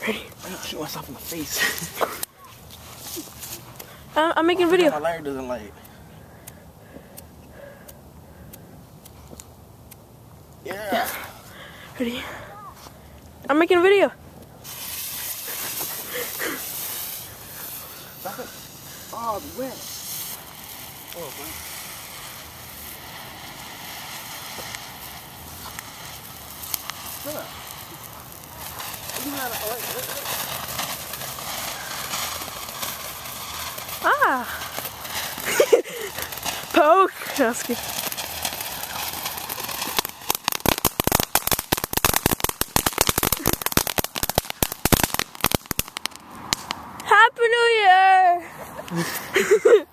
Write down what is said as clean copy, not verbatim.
Ready? I'm gonna shoot myself in the face. I'm making a video. My lighter doesn't light. Yeah. Ready? I'm making a video. Oh, it's wet. Oh, man. Shut up. Ah! Poke! That's good. Happy New Year!